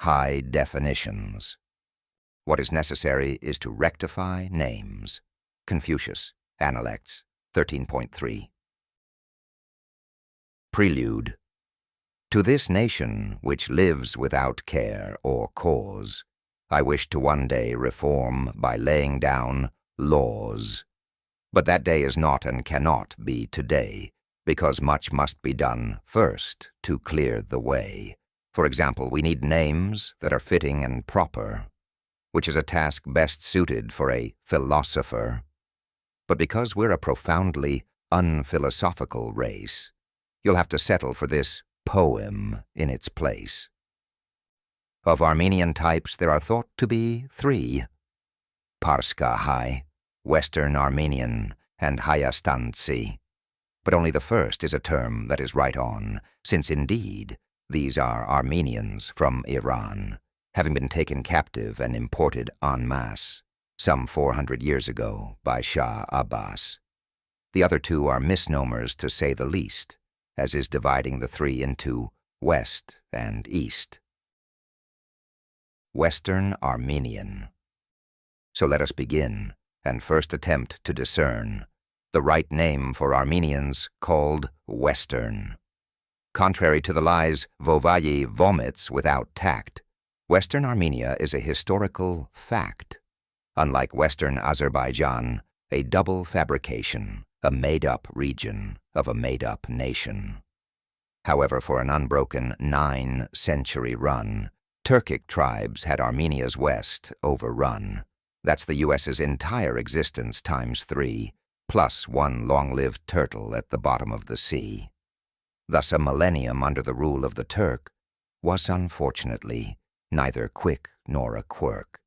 Hye Definitions. What is necessary is to rectify names. Confucius, Analects, 13.3. Prelude. To this nation, which lives without care or cause, I wish to one day reform by laying down laws. But that day is not and cannot be today, because much must be done first to clear the way. For example, we need names that are fitting and proper, which is a task best suited for a philosopher. But because we're a profoundly unphilosophical race, you'll have to settle for this poem in its place. Of Armenian types, there are thought to be 3: Parska Hye, Western Armenian, and Hyastansi. But only the first is a term that is right on, since indeed these are Armenians from Iran, having been taken captive and imported en masse some 400 years ago by Shah Abbas. The other 2 are misnomers to say the least, as is dividing the 3 into West and East. Western Armenian. So let us begin, and first attempt to discern the right name for Armenians called Western. Contrary to the lies Vovayi vomits without tact, Western Armenia is a historical fact. Unlike Western Azerbaijan, a double fabrication, a made-up region of a made-up nation. However, for an unbroken 9-century run, Turkic tribes had Armenia's west overrun. That's the U.S.'s entire existence times 3, plus one long-lived turtle at the bottom of the sea. Thus a millennium under the rule of the Turk was unfortunately neither quick nor a quirk.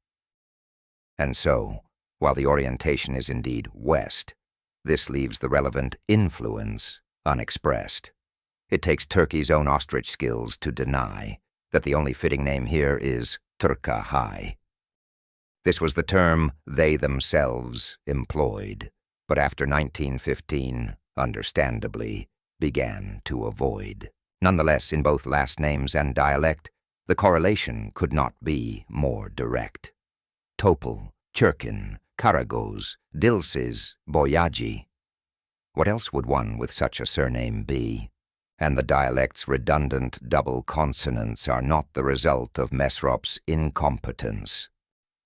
And so, while the orientation is indeed west, this leaves the relevant influence unexpressed. It takes Turkey's own ostrich skills to deny that the only fitting name here is Turka Hye. This was the term they themselves employed, but after 1915, understandably, began to avoid. Nonetheless, in both last names and dialect, the correlation could not be more direct. Topol, Churkin, Karagoz, Dilsiz, Boyaji. What else would one with such a surname be? And the dialect's redundant double consonants are not the result of Mesrop's incompetence,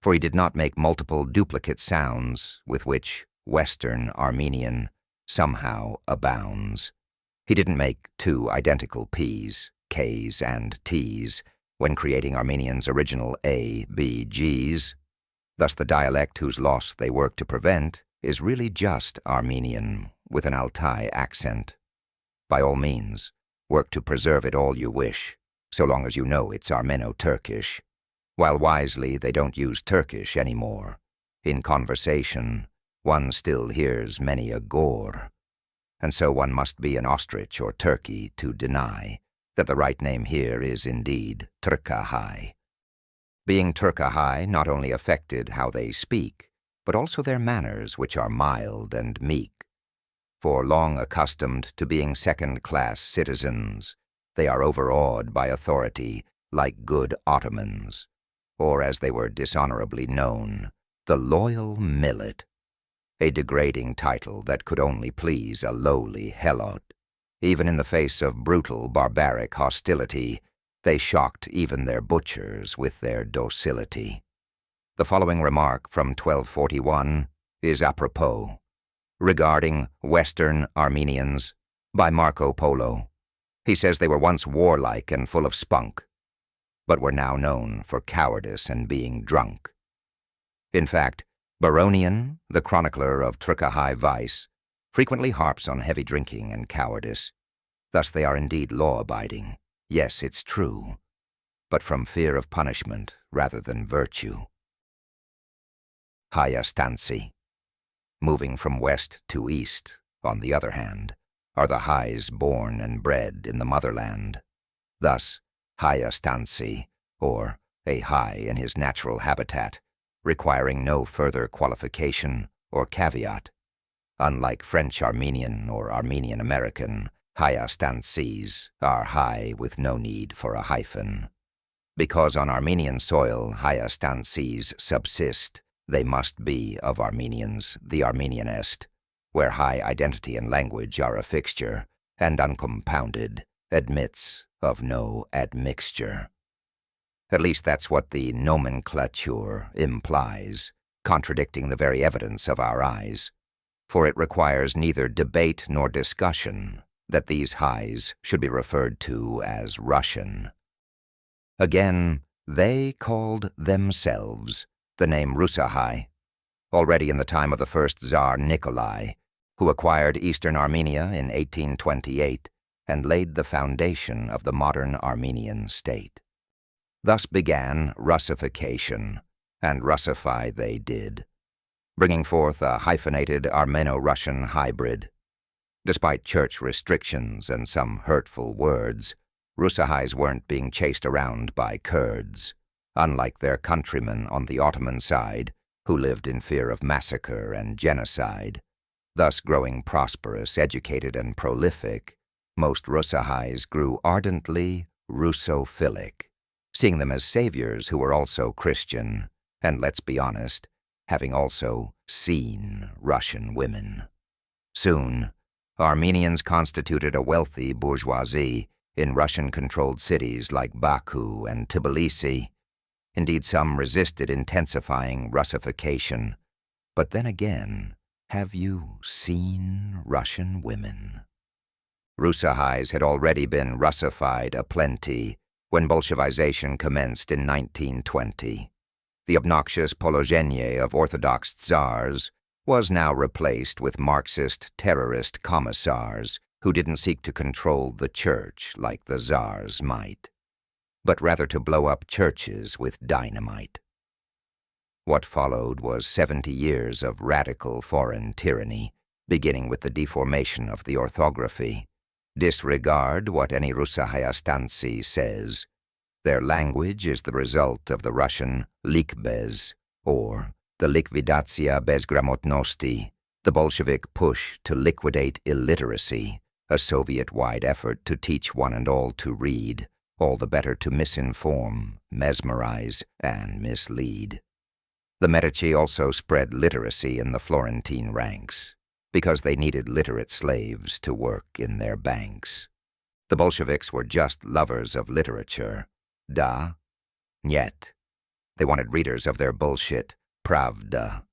for he did not make multiple duplicate sounds with which Western Armenian somehow abounds. He didn't make 2 identical P's, K's, and T's when creating Armenian's original A, B, G's. Thus the dialect whose loss they work to prevent is really just Armenian with an Altai accent. By all means, work to preserve it all you wish, so long as you know it's Armeno-Turkish. While wisely they don't use Turkish anymore. In conversation, one still hears many a gore, and so one must be an ostrich or turkey to deny that the right name here is indeed Turka Hye. Being Turka Hye not only affected how they speak, but also their manners, which are mild and meek. For long accustomed to being second-class citizens, they are overawed by authority like good Ottomans, or as they were dishonorably known, the loyal millet, a degrading title that could only please a lowly helot. Even in the face of brutal, barbaric hostility, they shocked even their butchers with their docility. The following remark from 1241 is apropos, regarding Western Armenians, by Marco Polo. He says they were once warlike and full of spunk, but were now known for cowardice and being drunk. In fact, Baronian, the chronicler of Turka Hye vice, frequently harps on heavy drinking and cowardice. Thus they are indeed law-abiding. Yes, it's true, but from fear of punishment rather than virtue. Hyastansi. Moving from west to east, on the other hand, are the Hyes born and bred in the motherland. Thus, Hyastansi, or a Hye in his natural habitat, requiring no further qualification or caveat. Unlike French Armenian or Armenian American, Hyastansis are Hye with no need for a hyphen. Because on Armenian soil Hye Definitions subsist, they must be of Armenians, the Armenianist, where high identity and language are a fixture, and uncompounded, admits of no admixture. At least that's what the nomenclature implies, contradicting the very evidence of our eyes, for it requires neither debate nor discussion that these Hyes should be referred to as Russian. Again, they called themselves the name Russahai, already in the time of the first Tsar Nikolai, who acquired eastern Armenia in 1828 and laid the foundation of the modern Armenian state. Thus began Russification, and Russify they did, bringing forth a hyphenated Armeno-Russian hybrid. Despite church restrictions and some hurtful words, Russahais weren't being chased around by Kurds, unlike their countrymen on the Ottoman side, who lived in fear of massacre and genocide. Thus growing prosperous, educated, and prolific, most Russahais grew ardently Russophilic, seeing them as saviors who were also Christian, and let's be honest, having also seen Russian women. Soon, Armenians constituted a wealthy bourgeoisie in Russian-controlled cities like Baku and Tbilisi. Indeed, some resisted intensifying Russification. But then again, have you seen Russian women? Russahais had already been Russified aplenty when Bolshevization commenced in 1920. The obnoxious Polozhenie of Orthodox Tsars was now replaced with Marxist terrorist commissars who didn't seek to control the church like the Tsars might, but rather to blow up churches with dynamite. What followed was 70 years of radical foreign tyranny, beginning with the deformation of the orthography. Disregard what any Russahai says. Their language is the result of the Russian likbez, or the likvidatsiya bezgramotnosti, the Bolshevik push to liquidate illiteracy, a Soviet-wide effort to teach one and all to read, all the better to misinform, mesmerize, and mislead. The Medici also spread literacy in the Florentine ranks, because they needed literate slaves to work in their banks. The Bolsheviks were just lovers of literature. Da? Niet. They wanted readers of their bullshit, pravda.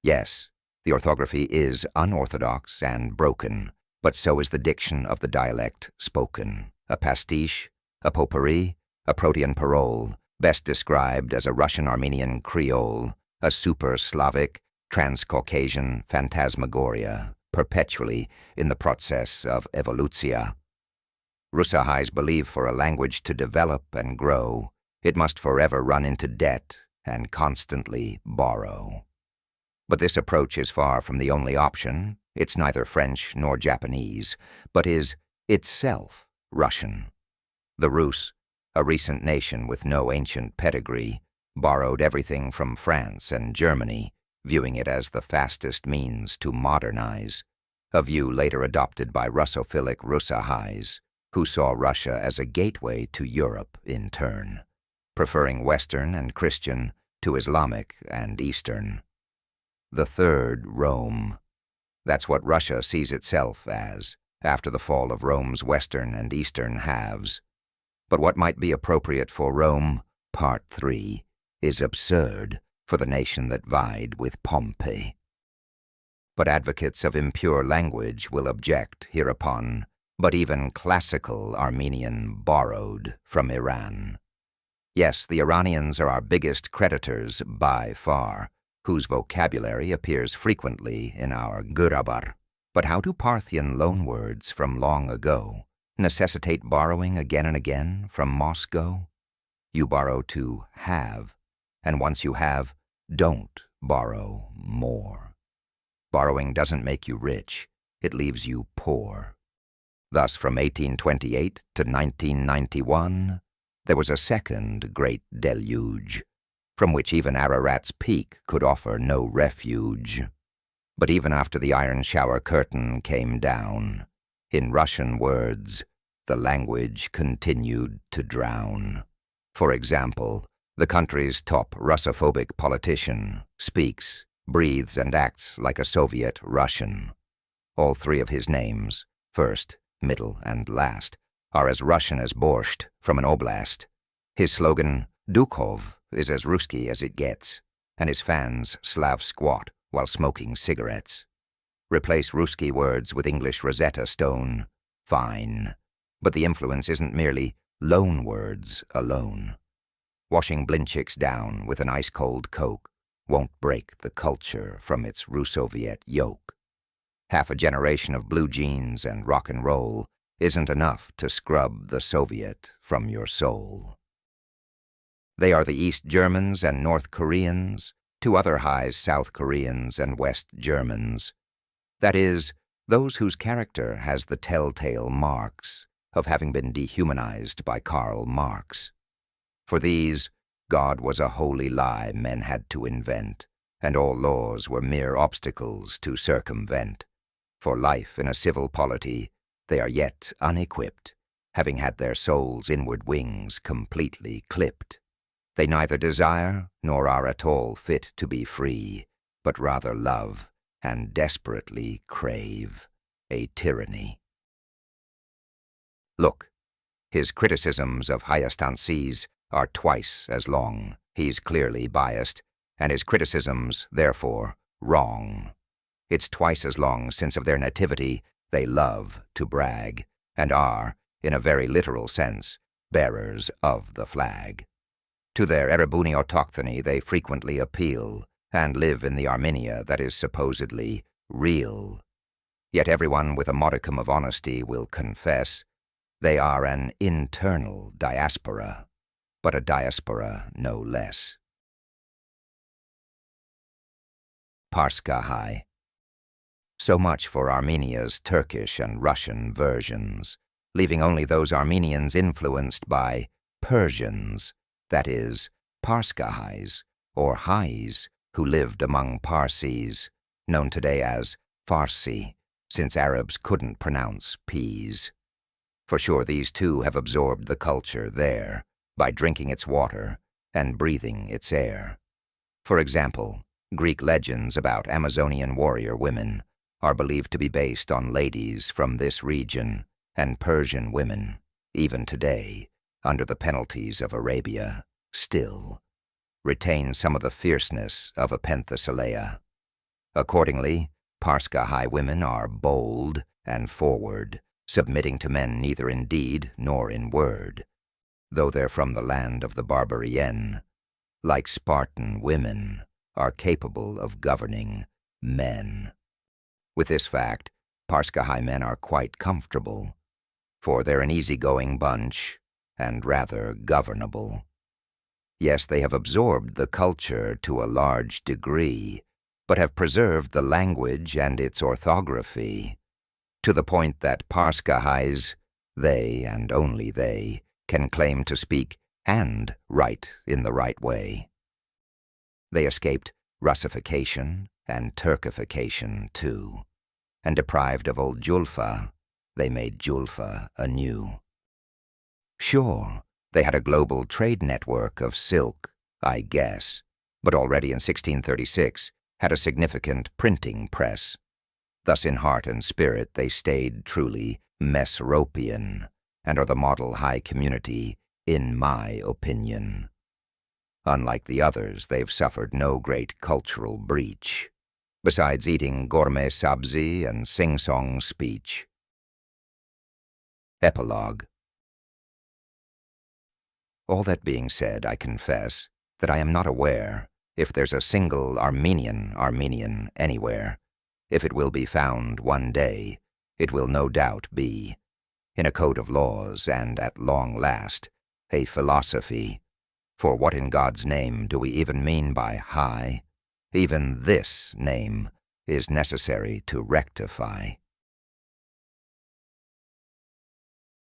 Yes, the orthography is unorthodox and broken, but so is the diction of the dialect spoken, a pastiche, a potpourri, a Protean parole, best described as a Russian-Armenian Creole, a super-Slavic, trans-Caucasian phantasmagoria, perpetually in the process of evolutia. Russahais believe for a language to develop and grow, it must forever run into debt and constantly borrow. But this approach is far from the only option. It's neither French nor Japanese, but is itself Russian. The Rus, a recent nation with no ancient pedigree, borrowed everything from France and Germany, viewing it as the fastest means to modernize, a view later adopted by Russophilic Russahais, who saw Russia as a gateway to Europe in turn, preferring Western and Christian to Islamic and Eastern. The Third Rome. That's what Russia sees itself as, after the fall of Rome's Western and Eastern halves. But what might be appropriate for Rome, Part 3, is absurd for the nation that vied with Pompey. But advocates of impure language will object hereupon, but even classical Armenian borrowed from Iran. Yes, the Iranians are our biggest creditors by far, whose vocabulary appears frequently in our Gurabar. But how do Parthian loanwords from long ago necessitate borrowing again and again from Moscow? You borrow to have, and once you have, don't borrow more. Borrowing doesn't make you rich, it leaves you poor. Thus, from 1828 to 1991, there was a second great deluge, from which even Ararat's Peak could offer no refuge. But even after the iron shower curtain came down, in Russian words, the language continued to drown. For example, the country's top Russophobic politician speaks, breathes, and acts like a Soviet Russian. All three of his names, first, middle, and last, are as Russian as borscht from an oblast. His slogan, Dukhov, is as Ruski as it gets, and his fans Slav squat while smoking cigarettes. Replace Ruski words with English Rosetta Stone, fine. But the influence isn't merely loan words alone. Washing Blinchicks down with an ice-cold Coke won't break the culture from its Russoviet yoke. Half a generation of blue jeans and rock and roll isn't enough to scrub the Soviet from your soul. They are the East Germans and North Koreans, two other Hyes South Koreans and West Germans. That is, those whose character has the telltale marks of having been dehumanized by Karl Marx. For these, God was a holy lie men had to invent, and all laws were mere obstacles to circumvent. For life in a civil polity, they are yet unequipped, having had their souls' inward wings completely clipped. They neither desire nor are at all fit to be free, but rather love and desperately crave a tyranny. Look, his criticisms of Hye Definitions are twice as long. He's clearly biased, and his criticisms, therefore, wrong. It's twice as long since of their nativity they love to brag, and are, in a very literal sense, bearers of the flag. To their Erebuni autochthony they frequently appeal, and live in the Armenia that is supposedly real. Yet everyone with a modicum of honesty will confess they are an internal diaspora, but a diaspora no less. Parska Hye. So much for Armenia's Turkish and Russian versions, leaving only those Armenians influenced by Persians, that is, Parska Hyes, or Hyes, who lived among Parsis, known today as Farsi, since Arabs couldn't pronounce P's. For sure these too have absorbed the culture there, by drinking its water and breathing its air. For example, Greek legends about Amazonian warrior women are believed to be based on ladies from this region, and Persian women, even today, under the penalties of Arabia, still retain some of the fierceness of a Penthesilea. Accordingly, Parska Hye women are bold and forward, submitting to men neither in deed nor in word, though they're from the land of the Barbarian, like Spartan women, are capable of governing men. With this fact, Parska Hye men are quite comfortable, for they're an easygoing bunch and rather governable. Yes, they have absorbed the culture to a large degree, but have preserved the language and its orthography, to the point that Parska Hyes, they and only they, can claim to speak and write in the right way. They escaped Russification and Turkification too, and deprived of old Julfa, they made Julfa anew. Sure, they had a global trade network of silk, I guess, but already in 1636 had a significant printing press. Thus in heart and spirit they stayed truly Mesropian, and are the model Hye community, in my opinion. Unlike the others, they've suffered no great cultural breach, besides eating gourmet sabzi and sing-song speech. Epilogue. All that being said, I confess that I am not aware if there's a single Armenian anywhere. If it will be found one day, it will no doubt be, in a code of laws and at long last, a philosophy. For what in God's name do we even mean by Hye? Even this name is necessary to rectify.